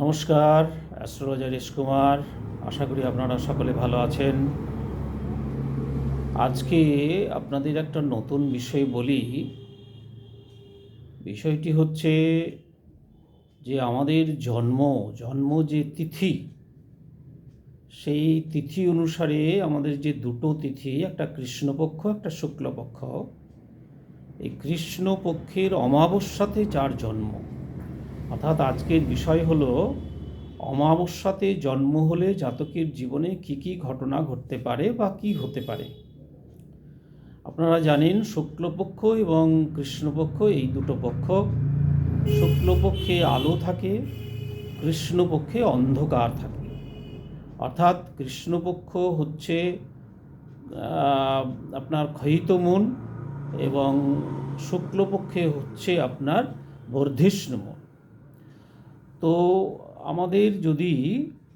নমস্কার, অ্যাস্ট্রোলজার কুমার। আশা করি আপনারা সকলে ভালো আছেন। আজকে আপনাদের একটা নতুন বিষয় বলি। বিষয়টি হচ্ছে যে আমাদের জন্ম যে তিথি, সেই তিথি অনুসারে আমাদের যে দুটো তিথি, একটা কৃষ্ণপক্ষ একটা শুক্লপক্ষ, এই কৃষ্ণপক্ষের অমাবস্যাতে যার জন্ম, অর্থাৎ আজকের বিষয় হলো অমাবস্যাতে জন্ম হলে জাতকের জীবনে কি কি ঘটনা ঘটতে পারে বা কি হতে পারে। আপনারা জানেন শুক্লপক্ষ এবং কৃষ্ণপক্ষ এই দুটো পক্ষ, শুক্লপক্ষে আলো থাকে, কৃষ্ণপক্ষে অন্ধকার থাকে। অর্থাৎ কৃষ্ণপক্ষ হচ্ছে আপনার ক্ষয়িত মন এবং শুক্লপক্ষে হচ্ছে আপনার বর্ধিষ্ণু মন। তো আমাদের যদি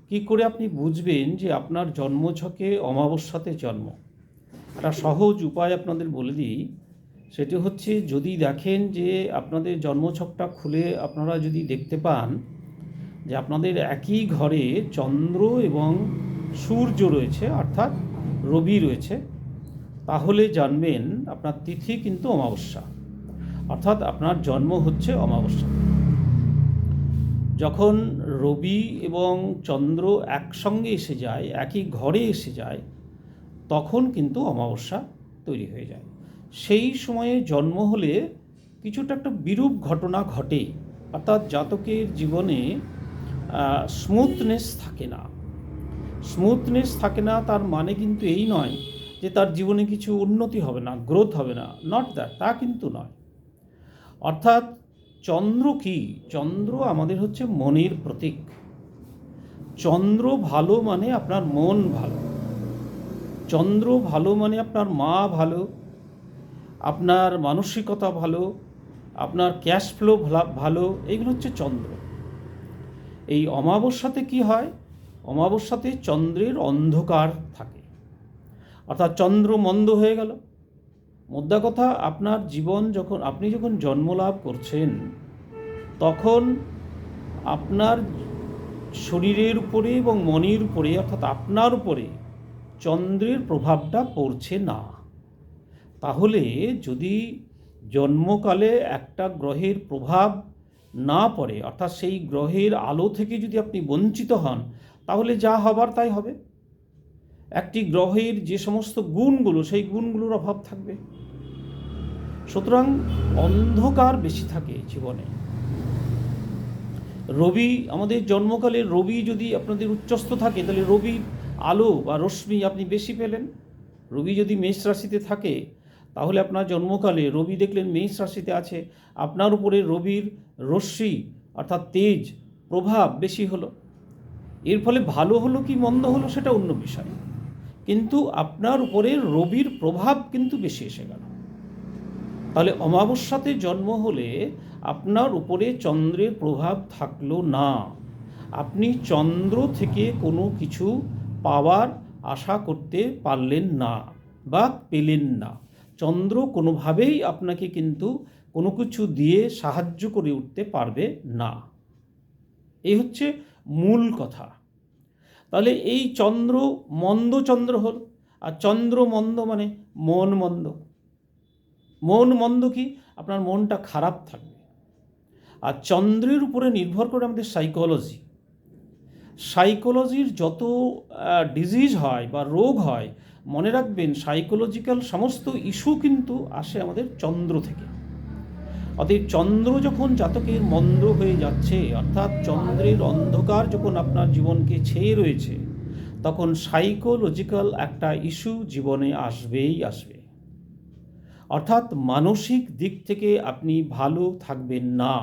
কি করে আপনি বুঝবেন যে আপনার জন্মছকে অমাবস্যাতে জন্ম, একটা সহজ উপায় আপনাদের বলে দিই। সেটি হচ্ছে, যদি দেখেন যে আপনাদের জন্মছকটা খুলে আপনারা যদি দেখতে পান যে আপনাদের একই ঘরে চন্দ্র এবং সূর্য রয়েছে, অর্থাৎ রবি রয়েছে, তাহলে জানবেন আপনার তিথি কিন্তু অমাবস্যা, অর্থাৎ আপনার জন্ম হচ্ছে অমাবস্যা। যখন রবি এবং চন্দ্র একসঙ্গে এসে যায়, একই ঘরে এসে যায়, তখন কিন্তু অমাবস্যা তৈরি হয়ে যায়। সেই সময়ে জন্ম হলে কিছুটা একটা বিরূপ ঘটনা ঘটে, অর্থাৎ জাতকের জীবনে স্মুথনেস থাকে না। স্মুথনেস থাকে না তার মানে কিন্তু এই নয় যে তার জীবনে কিছু উন্নতি হবে না, গ্রোথ হবে না, নট দ্যাট, তা কিন্তু নয়। অর্থাৎ চন্দ্র কি? চন্দ্র আমাদের হচ্ছে মনের প্রতীক। চন্দ্র ভালো মানে আপনার মন ভালো, চন্দ্র ভালো মানে আপনার মা ভালো, আপনার মানসিকতা ভালো, আপনার ক্যাশ ফ্লো ভালো, এইগুলো হচ্ছে চন্দ্র। এই অমাবস্যাতে কি হয়? অমাবস্যাতে চন্দ্রের অন্ধকার থাকে, অর্থাৎ চন্দ্র মন্দ হয়ে গেল। মোদ্দা কথা, আপনার জীবন আপনি যখন জন্মলাভ করছেন, তখন আপনার শরীরের উপরে এবং মনের উপরে, অর্থাৎ আপনার উপরে চন্দ্রের প্রভাবটা পড়ছে না। তাহলে যদি জন্মকালে একটা গ্রহের প্রভাব না পড়ে, অর্থাৎ সেই গ্রহের আলো থেকে যদি আপনি বঞ্চিত হন, তাহলে যা হবার তাই হবে। একটি গ্রহের যে সমস্ত গুণগুলো, সেই গুণগুলোর অভাব থাকবে। সুতরাং অন্ধকার বেশি থাকে জীবনে। রবি, আমাদের জন্মকালে রবি যদি আপনাদের উচ্চস্থ থাকে, তাহলে রবির আলো বা রশ্মি আপনি বেশি পেলেন। রবি যদি মেষ রাশিতে থাকে, তাহলে আপনার জন্মকালে রবি দেখলেন মেষ রাশিতে আছে, আপনার উপরে রবির রশ্মি অর্থাৎ তেজ প্রভাব বেশি হলো। এর ফলে ভালো হলো কি মন্দ হলো সেটা অন্য বিষয়, কিন্তু আপনার উপরে রবির প্রভাব কিন্তু বেশি এসে গেল। তাহলে অমাবস্যাতে জন্ম হলে আপনার উপরে চন্দ্রের প্রভাব থাকলো না, আপনি চন্দ্র থেকে কোনো কিছু পাওয়ার আশা করতে পারলেন না বা পেলেন না। চন্দ্র কোনোভাবেই আপনাকে কিন্তু কোনো কিছু দিয়ে সাহায্য করে উঠতে পারবে না। এই হচ্ছে মূল কথা। তাহলে এই চন্দ্র মন্দ চন্দ্র হল, আর চন্দ্র মন্দ মানে মন মন্দ। মন মন্দ কি? আপনার মনটা খারাপ থাকবে। আর চন্দ্রের উপরে নির্ভর করে আমাদের সাইকোলজির যত ডিজিজ হয় বা রোগ হয়, মনে রাখবেন সাইকোলজিক্যাল সমস্ত ইস্যু কিন্তু আসে আমাদের চন্দ্র থেকে। অতএব চন্দ্র যখন জাতকের মন্দ হয়ে যাচ্ছে, অর্থাৎ চন্দ্রের অন্ধকার যখন আপনার জীবনকে ছেয়ে রয়েছে, তখন সাইকোলজিক্যাল একটা ইস্যু জীবনে আসবেই আসবে। অর্থাৎ মানসিক দিক থেকে আপনি ভালো থাকবেন না।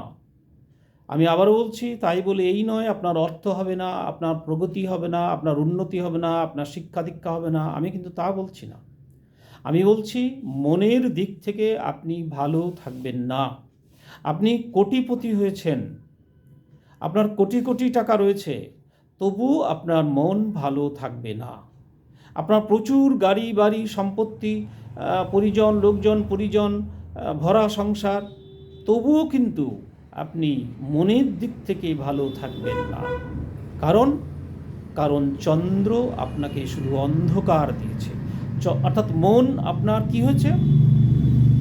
আমি আবারও বলছি, তাই বলে এই নয় আপনার অর্থ হবে না, আপনার প্রগতি হবে না, আপনার উন্নতি হবে না, আপনার শিক্ষা দীক্ষা হবে না, আমি কিন্তু তা বলছি না। আমি বলছি মনের দিক থেকে আপনি ভালো থাকবেন না। আপনি কোটিপতি হয়েছেন, আপনার কোটি কোটি টাকা রয়েছে, তবু আপনার মন ভালো থাকবে না। আপনার প্রচুর গাড়ি বাড়ি সম্পত্তি, পরিজন লোকজন পরিজন, ভরা সংসার, তবুও কিন্তু আপনি মনের দিক থেকে ভালো থাকবেন না। কারণ কারণ চন্দ্র আপনাকে শুধু অন্ধকার দিয়েছে। অর্থাৎ মন আপনার কি হয়েছে,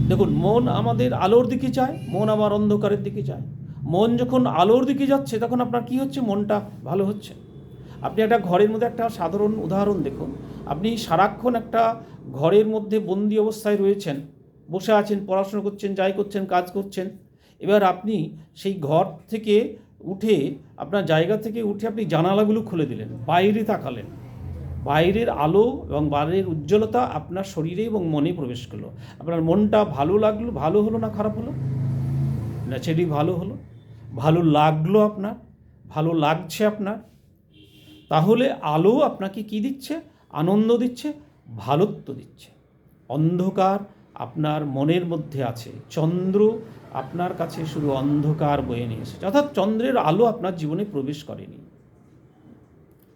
দেখুন মন আমাদের আলোর দিকে যায়, মন আবার অন্ধকারের দিকে যায়। মন যখন আলোর দিকে যাচ্ছে তখন আপনার কি হচ্ছে, মনটা ভালো হচ্ছে। আপনি একটা ঘরের মধ্যে একটা সাধারণ উদাহরণ দেখুন, আপনি সারাক্ষণ একটা ঘরের মধ্যে বন্দি অবস্থায় রয়েছেন, বসে আছেন, পড়াশোনা করছেন, যাই করছেন, কাজ করছেন। এবার আপনি সেই ঘর থেকে উঠে, আপনার জায়গা থেকে উঠে আপনি জানালাগুলো খুলে দিলেন, বাইরে তাকালেন, বাইরের আলো এবং বাইরের উজ্জ্বলতা আপনার শরীরে এবং মনে প্রবেশ করলো। আপনার মনটা ভালো লাগলো, ভালো হলো না খারাপ হলো? ন্যাচারালি ভালো হলো, ভালো লাগলো, আপনার ভালো লাগছে আপনার। তাহলে আলো আপনাকে কি দিচ্ছে? আনন্দ দিচ্ছে, ভালোত্ব দিচ্ছে। অন্ধকার আপনার মনের মধ্যে আছে, চন্দ্র আপনার কাছে শুধু অন্ধকার বয়ে নিয়ে এসেছে, অর্থাৎ চন্দ্রের আলো আপনার জীবনে প্রবেশ করেনি,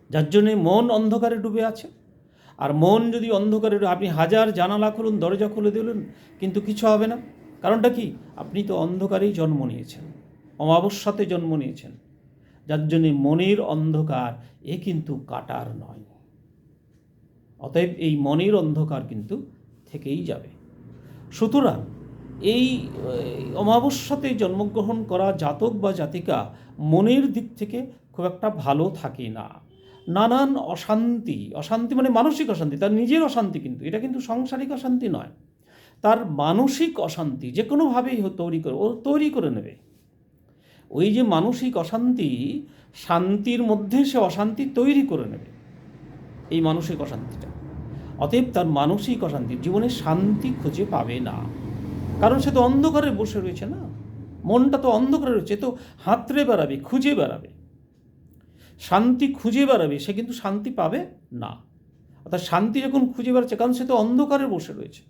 যার জন্যে মন অন্ধকারে ডুবে আছে। আর মন যদি অন্ধকারে, আপনি হাজার জানালা খুলুন, দরজা খুলে দিলেন, কিন্তু কিছু হবে না। কারণটা কি? আপনি তো অন্ধকারেই জন্ম নিয়েছেন, অমাবস্যাতে জন্ম নিয়েছেন, যার জন্যে মনের অন্ধকার এ কিন্তু কাটার নয়। অতএব এই মনের অন্ধকার কিন্তু থেকেই যাবে। সুতরাং এই অমাবস্যাতে জন্মগ্রহণ করা জাতক বা জাতিকা মনের দিক থেকে খুব একটা ভালো থাকে না। নানান অশান্তি, অশান্তি মানে মানসিক অশান্তি, তার নিজের অশান্তি, কিন্তু এটা কিন্তু সাংসারিক অশান্তি নয়, তার মানসিক অশান্তি যে কোনোভাবেই তৈরি করে নেবে। ওই যে মানসিক অশান্তি, শান্তির মধ্যে সে অশান্তি তৈরি করে নেবে, এই মানসিক অশান্তিটা। অতএব তার মানসিক অশান্তির জীবনে শান্তি খুঁজে পাবে না, কারণ সে তো অন্ধকারে বসে রয়েছে না, মনটা তো অন্ধকারে রয়েছে, তো হাতড়ে বেড়াবে, খুঁজে বেড়াবে, শান্তি খুঁজে বেড়াবে, সে কিন্তু শান্তি পাবে না। অর্থাৎ শান্তি যখন খুঁজে বেড়াচ্ছে, কারণ সে তো অন্ধকারে বসে রয়েছে।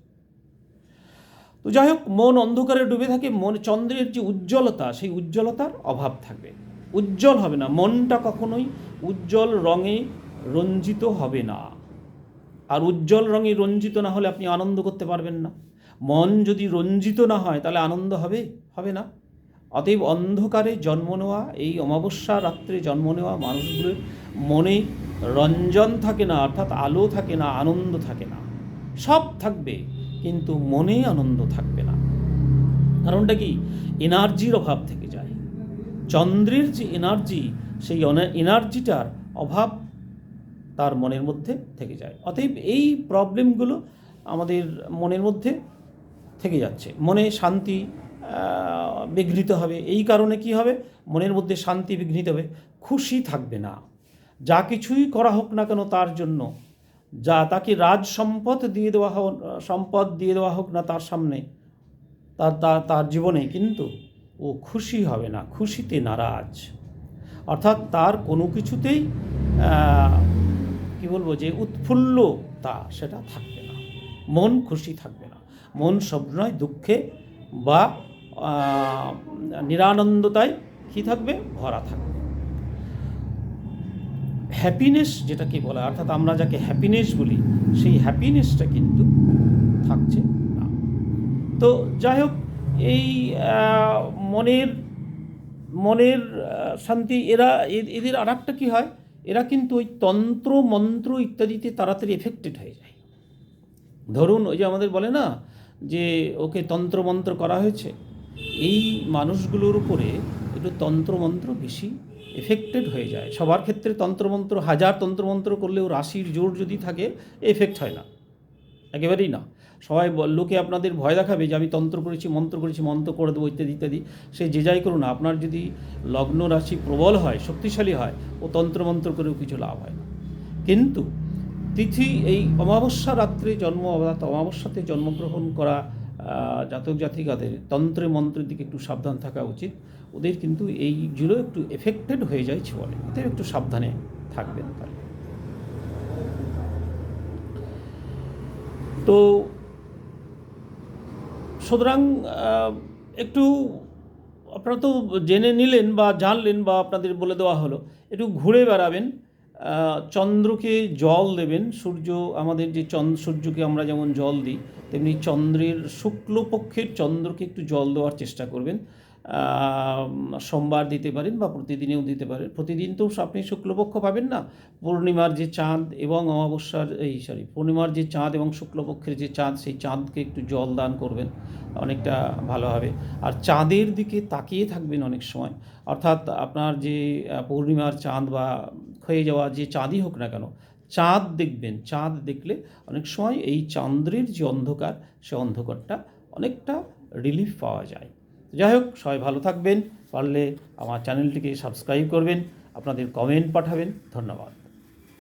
তো যাই হোক, মন অন্ধকারে ডুবে থাকে, চন্দ্রের যে উজ্জ্বলতা, সেই উজ্জ্বলতার অভাব থাকবে, উজ্জ্বল হবে না, মনটা কখনোই উজ্জ্বল রঙে রঞ্জিত হবে না। আর উজ্জ্বল রঙে রঞ্জিত না হলে আপনি আনন্দ করতে পারবেন না। মন যদি রঞ্জিত না হয় তাহলে আনন্দ হবে না। অতএব অন্ধকারে জন্ম নেওয়া, এই অমাবস্যা রাত্রে জন্ম নেওয়া মানুষগুলোর মনে রঞ্জন থাকে না, অর্থাৎ আলো থাকে না, আনন্দ থাকে না। সব থাকবে কিন্তু মনে আনন্দ থাকবে না। কারণটা কি? এনার্জির অভাব থেকে যায়। চন্দ্রের যে এনার্জি, সেই এনার্জিটার অভাব তার মনের মধ্যে থেকে যায়। অতএব এই প্রবলেমগুলো আমাদের মনের মধ্যে থেকে যাচ্ছে, মনে শান্তি বিঘ্নিত হবে। এই কারণে কি হবে? মনের মধ্যে শান্তি বিঘ্নিত হবে, খুশি থাকবে না। যা কিছুই করা হোক না কেন তার জন্য, যা তাকে রাজ সম্পদ দিয়ে দেওয়া হোক না তার সামনে, তার জীবনে, কিন্তু ও খুশি হবে না, খুশিতে নারাজ। অর্থাৎ তার কোনো কিছুতেই কি বলবো, যে উৎফুল্লতা সেটা থাকবে না, মন খুশি থাকবে না, মন সবসময় দুঃখে বা নিরানন্দতায় কি থাকবে? ভরা থাকবে। হ্যাপিনেস যেটাকে বলা, অর্থাৎ আমরা যাকে হ্যাপিনেস বলি, সেই হ্যাপিনেসটা কিন্তু থাকছে না। তো যাই হোক, এই মনের শান্তি, এদের আর একটা কী হয়, এরা কিন্তু ওই তন্ত্র মন্ত্র ইত্যাদিতে তাড়াতাড়ি এফেক্টেড হয়ে যায়। ধরুন ওই যে আমাদের বলে না যে ওকে তন্ত্রমন্ত্র করা হয়েছে, এই মানুষগুলোর উপরে একটু তন্ত্রমন্ত্র বেশি এফেক্টেড হয়ে যায়। সবার ক্ষেত্রে তন্ত্রমন্ত্র, হাজার তন্ত্রমন্ত্র করলেও রাশির জোর যদি থাকে এফেক্ট হয় না, একেবারেই না। সবাই লোকে আপনাদের ভয় দেখাবে যে আমি তন্ত্র করেছি, মন্ত্র করে দেবো ইত্যাদি ইত্যাদি। সে যে যাই করুন, আপনার যদি লগ্ন রাশি প্রবল হয়, শক্তিশালী হয়, ও তন্ত্রমন্ত্র করেও কিছু লাভ হয় না। কিন্তু তিথি, এই অমাবস্যা রাত্রে অর্থাৎ অমাবস্যাতে জন্মগ্রহণ করা জাতক জাতিকাদের তন্ত্রে মন্ত্রের দিকে একটু সাবধান থাকা উচিত। ওদের কিন্তু এইগুলো একটু এফেক্টেড হয়ে যায় বলে, এতে একটু সাবধানে থাকবেন তাহলে। তো সুতরাং একটু আপনারা তো জেনে নিলেন বা জানলেন, বা আপনাদের বলে দেওয়া হলো, একটু ঘুরে বেড়াবেন, চন্দ্রকে জল দেবেন। আমাদের যে সূর্যকে আমরা যেমন জল দিই, তেমনি চন্দ্রের শুক্লপক্ষের চন্দ্রকে একটু জল দেওয়ার চেষ্টা করবেন। সোমবার দিতে পারেন বা প্রতিদিনেও দিতে পারেন। প্রতিদিন তো আপনি শুক্লপক্ষ পাবেন না। পূর্ণিমার যে চাঁদ এবং অমাবস্যার পূর্ণিমার যে চাঁদ এবং শুক্লপক্ষের যে চাঁদ, সেই চাঁদকে একটু জল দান করবেন, অনেকটা ভালো হবে। আর চাঁদের দিকে তাকিয়ে থাকবেন অনেক সময়, অর্থাৎ আপনার যে পূর্ণিমার চাঁদ বা ক্ষয়ে যাওয়া যে চাঁদই হোক না কেন, চাঁদ দেখবেন। চাঁদ দেখলে অনেক সময় এই চন্দ্রের যে অন্ধকার, সে অন্ধকারটা অনেকটা রিলিফ পাওয়া যায়। যাই হোক, সবাই ভালো থাকবেন। পারলে আমার চ্যানেলটিকে সাবস্ক্রাইব করবেন, আপনাদের কমেন্ট পাঠাবেন। ধন্যবাদ।